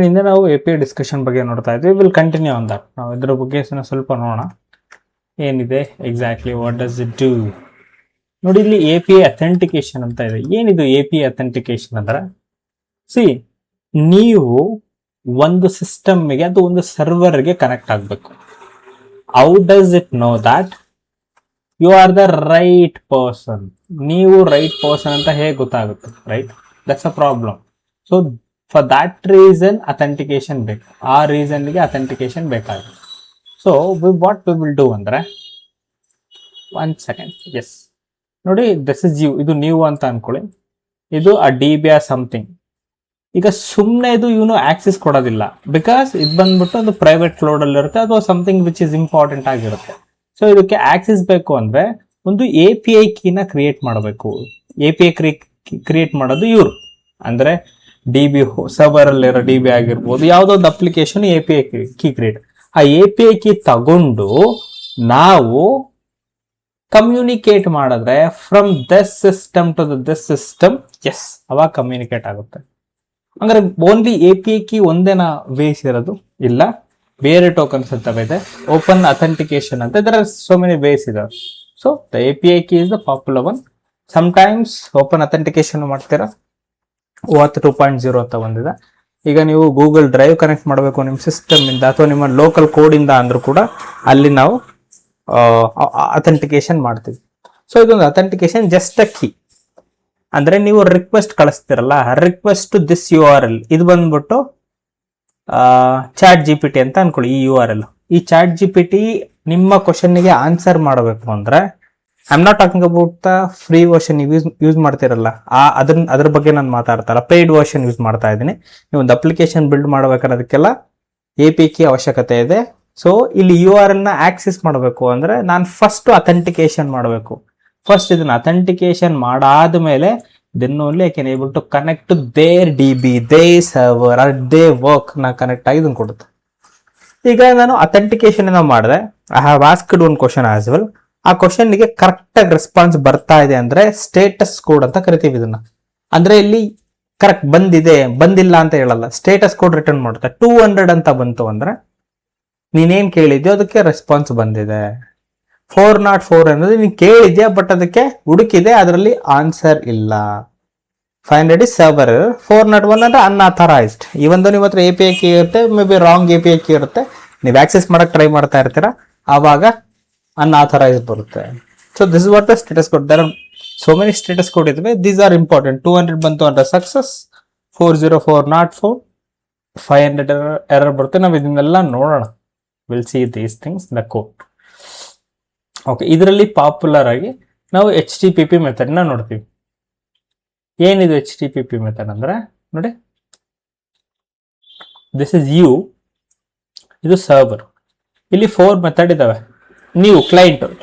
ನಿನ್ನೆ ನಾವು API discussion ಬಗ್ಗೆ ನೋಡ್ತಾ ಇದ್ವಿ. Will continue on that. ನಾವು ಇದ್ರ ಬಗ್ಗೆ ಸ್ವಲ್ಪ ನೋಡೋಣ ಏನಿದೆ exactly, what does it do. ನೋಡಿ, ಇಲ್ಲಿ API ಅಥೆಂಟಿಕೇಶನ್ ಅಂತ ಇದೆ. ಏನಿದು API ಅಥೆಂಟಿಕೇಶನ್ ಅಂದ್ರೆ, ನೀವು ಒಂದು ಸಿಸ್ಟಮ್ಗೆ, ಅದು ಒಂದು ಸರ್ವರ್ಗೆ ಕನೆಕ್ಟ್ ಆಗಬೇಕು. How does it know that you are the right person? ನೀವು ರೈಟ್ ಪರ್ಸನ್ ಅಂತ ಹೇಗೆ ಗೊತ್ತಾಗುತ್ತೆ, right? That's a problem. So for that reason authentication ಬೇಕು. ಆ ರೀಸನ್ಗೆ ಅಥೆಂಟಿಕೇಶನ್ ಬೇಕಾಗುತ್ತೆ. So what we will do ಅಂದ್ರೆ, ಒನ್ ಸೆಕೆಂಡ್, ಎಸ್ ನೋಡಿ, ದಿಸ್ ಇಸ್ ಯು, ಇದು ನೀವು ಅಂತ ಅನ್ಕೊಳ್ಳಿ. ಇದು ಅ DB ಸಮಥಿಂಗ್. ಈಗ ಸುಮ್ಮನೆ ಇದು ಇವನು ಆಕ್ಸೆಸ್ ಕೊಡೋದಿಲ್ಲ, ಬಿಕಾಸ್ ಇದು ಬಂದ್ಬಿಟ್ಟು ಒಂದು ಪ್ರೈವೇಟ್ ಕ್ಲೌಡ್ ಅಲ್ಲಿ ಇರುತ್ತೆ, ಅದು ಸಮಥಿಂಗ್ ವಿಚ್ ಇಸ್ ಇಂಪಾರ್ಟೆಂಟ್ ಆಗಿರುತ್ತೆ. ಸೊ ಇದಕ್ಕೆ ಆಕ್ಸೆಸ್ ಬೇಕು ಅಂದ್ರೆ ಒಂದು API ಕೀನ ಕ್ರಿಯೇಟ್ ಮಾಡಬೇಕು. API ಕ್ರಿಯೇಟ್ ಮಾಡೋದು ಇವರು, ಅಂದ್ರೆ DB ಸರ್ವರ್ ಅಲ್ಲಿರೋ DB ಆಗಿರ್ಬೋದು, ಯಾವ್ದೊಂದು ಅಪ್ಲಿಕೇಶನ್ API ಕೀ ಕ್ರಿಯೇಟ್. ಆ API ಕೀ ತಗೊಂಡು ನಾವು ಕಮ್ಯುನಿಕೇಟ್ ಮಾಡಿದ್ರೆ from this system to this system, yes, ಅವಾಗ ಕಮ್ಯುನಿಕೇಟ್ ಆಗುತ್ತೆ. ಅಂದ್ರೆ ಓನ್ಲಿ API ಕೀ ಒಂದೇನಾ ವೇಸ್ ಇರೋದು? ಇಲ್ಲ, ಬೇರೆ ಟೋಕನ್ಸ್ ಅಂತ ಇದೆ. ಓಪನ್ ಅಥೆಂಟಿಕೇಶನ್ ಅಂತ, ಇದರ ಸೋ ಮೆನಿ ವೇಸ್ ಇದೆ. So the API key is the popular one. Sometimes open authentication ಮಾಡ್ತೀರಾ, OAuth 2.0 ಅಂತ ಬಂದಿದೆ. ಈಗ ನೀವು ಗೂಗಲ್ ಡ್ರೈವ್ ಕನೆಕ್ಟ್ ಮಾಡಬೇಕು ನಿಮ್ಮ ಸಿಸ್ಟಮ್ ಇಂದ, ಅಥವಾ ನಿಮ್ಮ ಲೋಕಲ್ ಕೋಡ್ ಇಂದ ಅಂದ್ರೂ ಕೂಡ ಅಲ್ಲಿ ನಾವು ಅಥೆಂಟಿಕೇಶನ್ ಮಾಡ್ತೀವಿ. ಸೊ ಇದೊಂದು ಅಥೆಂಟಿಕೇಶನ್ ಜಸ್ಟ್ ಅ ಕೀ. ಅಂದ್ರೆ ನೀವು ರಿಕ್ವೆಸ್ಟ್ ಕಳಿಸ್ತಿರಲ್ಲ, ರಿಕ್ವೆಸ್ಟ್ ಟು ದಿಸ್ URL, ಇದು ಬಂದ್ಬಿಟ್ಟು ಚಾಟ್ GPT ಅಂತ ಅನ್ಕೊಳ್ಳಿ. ಈ URL, ಈ ಚಾಟ್ GPT ನಿಮ್ಮ ಕ್ವಶನ್ಗೆ ಆನ್ಸರ್ ಮಾಡಬೇಕು ಅಂದ್ರೆ, I am not talking about the free version use ಮಾಡ್ತಿರಲ್ಲ, ಅದ್ರ ಬಗ್ಗೆ ನಾನು ಮಾತಾಡ್ತಾರ. ಪೇಯ್ಡ್ ವರ್ಷನ್ ಯೂಸ್ ಮಾಡ್ತಾ ಇದ್ದೀನಿ. ನೀವು ಒಂದು ಅಪ್ಲಿಕೇಶನ್ ಬಿಲ್ಡ್ ಮಾಡ್ಬೇಕಾದ್ರೆ ಅದಕ್ಕೆಲ್ಲ API ಕೀ ಅವಶ್ಯಕತೆ ಇದೆ. ಸೊ ಇಲ್ಲಿ URL ನ ಆಕ್ಸೆಸ್ ಮಾಡಬೇಕು ಅಂದ್ರೆ ನಾನು ಫಸ್ಟ್ ಅಥೆಂಟಿಕೇಶನ್ ಮಾಡಬೇಕು. ಫಸ್ಟ್ ಇದನ್ನ ಅಥೆಂಟಿಕೇಶನ್ ಮಾಡಾದ ಮೇಲೆ then only I can able to connect to their DB, their server or their work ನ ಕನೆಕ್ಟ್ ಆಗಿ ಇದನ್ನು ಕೊಡುತ್ತೆ. ಈಗ ನಾನು ಅಥೆಂಟಿಕೇಶನ್ ಮಾಡಿದೆ, I have asked one question as well. ಆ ಕ್ವಶನ್ಗೆ ಕರೆಕ್ಟ್ ಆಗಿ ರೆಸ್ಪಾನ್ಸ್ ಬರ್ತಾ ಇದೆ ಅಂದ್ರೆ ಸ್ಟೇಟಸ್ ಕೋಡ್ ಅಂತ ಕರಿತೀವಿ ಇದನ್ನ. ಅಂದ್ರೆ ಇಲ್ಲಿ ಕರೆಕ್ಟ್ ಬಂದಿದೆ, ಬಂದಿಲ್ಲ ಅಂತ ಹೇಳಲ್ಲ, ಸ್ಟೇಟಸ್ ಕೋಡ್ ರಿಟರ್ನ್ ಮಾಡುತ್ತೆ. 200 ಅಂತ ಬಂತು ಅಂದ್ರೆ ನೀನೇನ್ ಕೇಳಿದ್ಯೋ ಅದಕ್ಕೆ ರೆಸ್ಪಾನ್ಸ್ ಬಂದಿದೆ. 404 ಅನ್ನೋದು ನೀನ್ ಕೇಳಿದ್ಯಾ, ಬಟ್ ಅದಕ್ಕೆ ಹುಡುಕಿದೆ, ಅದರಲ್ಲಿ ಆನ್ಸರ್ ಇಲ್ಲ. 500 is server error. 401 ಅಂದ್ರೆ ಅನ್ಆಥರೈಸ್ಡ್. ಇವನ್ ನಿಮ್ಮ ಹತ್ರ API ಕೀ ಇರುತ್ತೆ, may be wrong API key ಇರುತ್ತೆ, ನೀವು ಆಕ್ಸೆಸ್ ಮಾಡಕ್ ಟ್ರೈ ಮಾಡ್ತಾ ಇರ್ತೀರಾ, ಆವಾಗ ಅನ್ಆಥರೈಸ್ಡ್ ಬರುತ್ತೆ. So this is what the status code. There are so many status code ಇದಾವೆ. These are important. 200 ಬಂತು ಅಂದ್ರೆ ಸಕ್ಸಸ್, 404 ನಾಟ್ 4, 500 ಎರರ್ ಬರುತ್ತೆ. ನಾವು ಇದನ್ನೆಲ್ಲ ನೋಡೋಣ. Will see these things the code. Okay, ಇದರಲ್ಲಿ ಪಾಪ್ಯುಲರ್ ಆಗಿ ನಾವು HTTP ಮೆಥಡ್ ನ ನೋಡ್ತೀವಿ. ಏನಿದು HTTP ಮೆಥಡ್ ಅಂದ್ರೆ, ನೋಡಿ, ದಿಸ್ ಇಸ್ ಯು, ಇದು ಸರ್ವರ್. ಇಲ್ಲಿ 4 ಮೆಥಡ್ ಇದಾವೆ. ನೀವು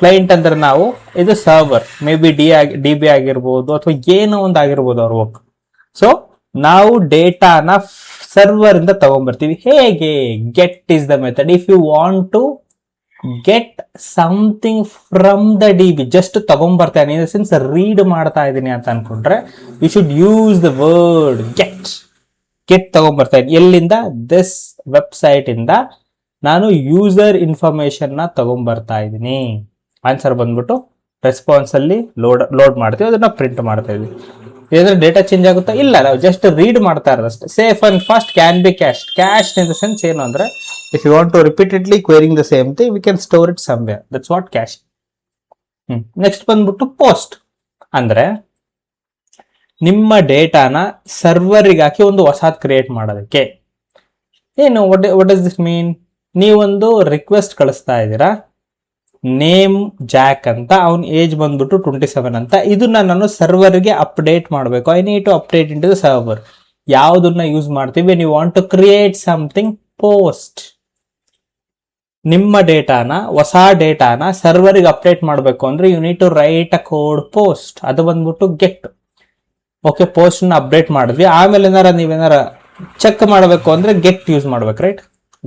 ಕ್ಲೈಂಟ್ ಅಂದ್ರೆ ನಾವು, ಇದು ಸರ್ವರ್, ಮೇ ಬಿ DB ಆಗಿರ್ಬೋದು, ಅಥವಾ ಏನೋ ಒಂದು ಆಗಿರ್ಬೋದು ಅವ್ರ ವರ್ಕ್. ಸೊ ನಾವು ಡೇಟಾನ ಸರ್ವರ್ ಇಂದ ತಗೊಂಡ್ಬರ್ತೀವಿ. ಹೇಗೆ? Get is the method. If you want to get something from the DB, just ತಗೊಂಡ್ಬರ್ತಾ ಇದ್ದೀನಿ, ಇನ್ ದ ಸೆನ್ಸ್ ರೀಡ್ ಮಾಡ್ತಾ ಇದ್ದೀನಿ ಅಂತ ಅನ್ಕೊಂಡ್ರೆ, you should use the word get. ತಗೊಂಡ್ಬರ್ತಾ ಇದ್ದೀನಿ ಎಲ್ಲಿಂದ? ದಿಸ್ ವೆಬ್ಸೈಟ್ ಇಂದ ನಾನು ಯೂಸರ್ ಇನ್ಫಾರ್ಮೇಶನ್ ನ ತಗೊಂಡ್ಬರ್ತಾ ಇದ್ದೀನಿ. ಆನ್ಸರ್ ಬಂದ್ಬಿಟ್ಟು ರೆಸ್ಪಾನ್ಸ್ ಅಲ್ಲಿ ಲೋಡ್ ಮಾಡ್ತೀವಿ, ಅದನ್ನ ಪ್ರಿಂಟ್ ಮಾಡ್ತಾ ಇದೀವಿ. ಇದ್ರೆ ಡೇಟಾ ಚೇಂಜ್ ಆಗುತ್ತಾ? ಇಲ್ಲ, ನಾವು ಜಸ್ಟ್ ರೀಡ್ ಮಾಡ್ತಾ ಇರೋದಷ್ಟೇ. Safe and fast, can be cached. Cached in the sense ಏನು ಅಂದ್ರೆ, if you want to repeatedly querying the same thing, we can store it somewhere. That's what cache. Next ಬಂದ್ಬಿಟ್ಟು post. ಅಂದ್ರೆ ನಿಮ್ಮ ಡೇಟಾನ ಸರ್ವರಿಗೆ ಹಾಕಿ ಒಂದು ಹೊಸದ್ create ಮಾಡೋದಕ್ಕೆ. ಏನು, ವಾಟ್ ಡಸ್ ದಿಸ್ ಮೀನ್? ನೀವೊಂದು ರಿಕ್ವೆಸ್ಟ್ ಕಳಿಸ್ತಾ ಇದ್ದೀರಾ, ನೇಮ್ ಜಾಕ್ ಅಂತ, ಅವನ ಏಜ್ ಬಂದ್ಬಿಟ್ಟು 27 ಅಂತ. ಇದನ್ನ ನಾನು ಸರ್ವರ್ಗೆ ಅಪ್ಡೇಟ್ ಮಾಡಬೇಕು. I need to update into the server. ಯಾವ್ದನ್ನ ಯೂಸ್ ಮಾಡ್ತೀವಿ? when you want to create something, post. ನಿಮ್ಮ ಡೇಟಾನ, ಹೊಸ ಡೇಟಾನ ಸರ್ವರ್ಗೆ ಅಪ್ಡೇಟ್ ಮಾಡಬೇಕು ಅಂದ್ರೆ you need to write a code post. ಅದು ಬಂದ್ಬಿಟ್ಟು ಗೆಟ್. ಓಕೆ, ಪೋಸ್ಟ್ ನ ಅಪ್ಡೇಟ್ ಮಾಡಿದ್ವಿ. ಆಮೇಲೆ ನೀವೇನಾರ ಚೆಕ್ ಮಾಡಬೇಕು ಅಂದ್ರೆ ಗೆಟ್ ಯೂಸ್ ಮಾಡ್ಬೇಕು, ರೈಟ್?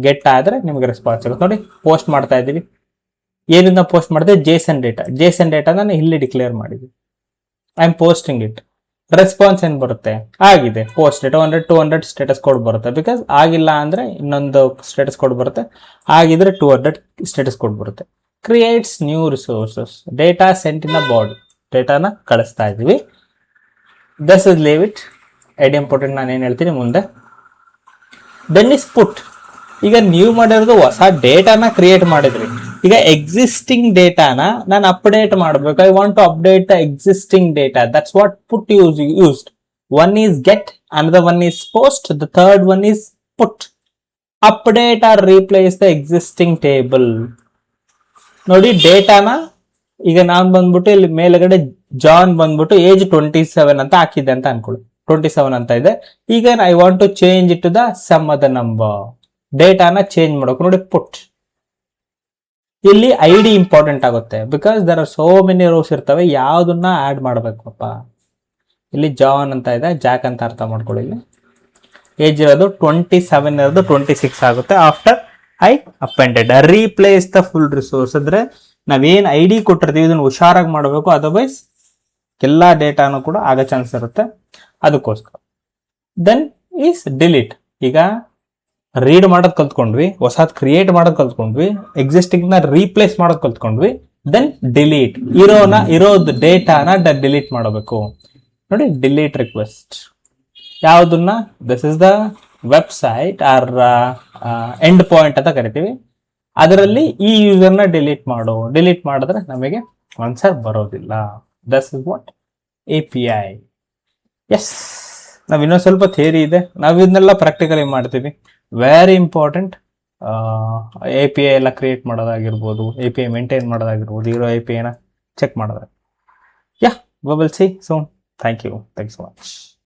ಗೆಟ್ ಆದ್ರೆ ನಿಮಗೆ ರೆಸ್ಪಾನ್ಸ್ ಆಗುತ್ತೆ. ನೋಡಿ, ಪೋಸ್ಟ್ ಮಾಡ್ತಾ ಇದೀವಿ. ಏನಿಂದ ಪೋಸ್ಟ್ ಮಾಡಿದೆ? JSON data. JSON ಡೇಟಾ ನಾನು ಇಲ್ಲಿ ಡಿಕ್ಲೇರ್ ಮಾಡಿದ್ವಿ. I am posting it. Response ಏನ್ ಬರುತ್ತೆ, ಆಗಿದೆ ಪೋಸ್ಟ್ 200 ಸ್ಟೇಟಸ್ ಕೋಡ್ ಬರುತ್ತೆ. ಬಿಕಾಸ್ ಆಗಿಲ್ಲ ಅಂದ್ರೆ ಇನ್ನೊಂದು ಸ್ಟೇಟಸ್ ಕೋಡ್ ಬರುತ್ತೆ, ಆಗಿದ್ರೆ 200 ಸ್ಟೇಟಸ್ ಕೋಡ್ ಬರುತ್ತೆ. Creates new resources, data sent in a body, ಡೇಟಾನ ಕಳಿಸ್ತಾ ಇದೀವಿ. This is leave it. ID important, ನಾನು ಏನು ಹೇಳ್ತೀನಿ ಮುಂದೆ. Then is put. ಈಗ ನೀವು ಮಾಡಿರೋದು ಹೊಸ ಡೇಟಾನ ಕ್ರಿಯೇಟ್ ಮಾಡಿದ್ರಿ. ಈಗ ಎಕ್ಸಿಸ್ಟಿಂಗ್ ಡೇಟಾನ ನಾನು ಅಪ್ಡೇಟ್ ಮಾಡಬೇಕು. I want to update the existing data. That's what put used. One is get, another one is post, the third one is put. Update or replace the existing table. ನೋಡಿ ಡೇಟಾನ ಈಗ ನಾನು ಬಂದ್ಬಿಟ್ಟು ಇಲ್ಲಿ ಮೇಲ್ಗಡೆ John ಬಂದ್ಬಿಟ್ಟು age 27 ಅಂತ ಹಾಕಿದ್ದೆ ಅಂತ ಅನ್ಕೊಳ್ಳಿ. 27 ಅಂತ ಇದೆ. ಈಗ I want to change it to the some other number. ಡೇಟಾನ ಚೇಂಜ್ ಮಾಡೋಕೆ ನೋಡಿ ಪುಟ್. ಇಲ್ಲಿ ಐ ಡಿ ಇಂಪಾರ್ಟೆಂಟ್ ಆಗುತ್ತೆ. Because there are so many rows ಇರ್ತವೆ, ಯಾವ್ದನ್ನ ಆಡ್ ಮಾಡ್ಬೇಕಪ್ಪ. ಇಲ್ಲಿ ಜಾನ್ ಅಂತ ಇದೆ, ಜಾಕ್ ಅಂತ ಅರ್ಥ ಮಾಡ್ಕೊಳ್ಳಿ. ಇಲ್ಲಿ ಏಜ್ ಇರೋದು 27 ಇರೋದು 26 ಆಗುತ್ತೆ. After I appended. Replace the full resource ಅಂದ್ರೆ ನಾವೇನ್ ಐ ಡಿ ಕೊಟ್ಟಿರ್ತೀವಿ ಇದನ್ನ ಹುಷಾರಾಗಿ ಮಾಡಬೇಕು, ಅದರ್ವೈಸ್ ಎಲ್ಲಾ ಡೇಟಾನು ಕೂಡ ಆಗೋ ಚಾನ್ಸ್ ಇರುತ್ತೆ. ಅದಕ್ಕೋಸ್ಕರ ದೆನ್ ಈಸ್ ಡಿಲೀಟ್. ಈಗ ರೀಡ್ ಮಾಡೋದ್ ಕಲ್ತ್ಕೊಂಡ್ವಿ, ಹೊಸದ್ ಕ್ರಿಯೇಟ್ ಮಾಡೋದ್ ಕಲ್ತ್ಕೊಂಡ್ವಿ, ಎಕ್ಸಿಸ್ಟಿಂಗ್ ನ ರೀಪ್ಲೇಸ್ ಮಾಡೋದ್ ಕಲ್ತ್ಕೊಂಡ್ವಿ. Then delete. ಇರೋದು ಡೇಟಾನ ಡಿಲೀಟ್ ಮಾಡಬೇಕು. ನೋಡಿ ಡಿಲೀಟ್ ರಿಕ್ವೆಸ್ಟ್ ಯಾವ್ದನ್ನ, this is the website or end point ಅಂತ ಕರಿತೀವಿ. ಅದರಲ್ಲಿ ಈ ಯೂಸರ್ನ ಡಿಲೀಟ್ ಮಾಡಿದ್ರೆ ನಮಗೆ ಆನ್ಸರ್ ಬರೋದಿಲ್ಲ. This is what API. Yes, ನಾವ್ ಇನ್ನೊಂದು ಸ್ವಲ್ಪ ಥಿಯರಿ ಇದೆ, ನಾವ್ ಇದನ್ನೆಲ್ಲ ಪ್ರಾಕ್ಟಿಕಲಿ ಮಾಡ್ತೀವಿ. Very important. API ಎಲ್ಲ ಕ್ರಿಯೇಟ್ ಮಾಡೋದಾಗಿರ್ಬೋದು, API ಮೇಂಟೈನ್ ಮಾಡೋದಾಗಿರ್ಬೋದು, ಇರೋ API ನ ಚೆಕ್ ಮಾಡೋದಾಗಿರ್ಬೋದು. Yeah, we will see soon. Thank you so much.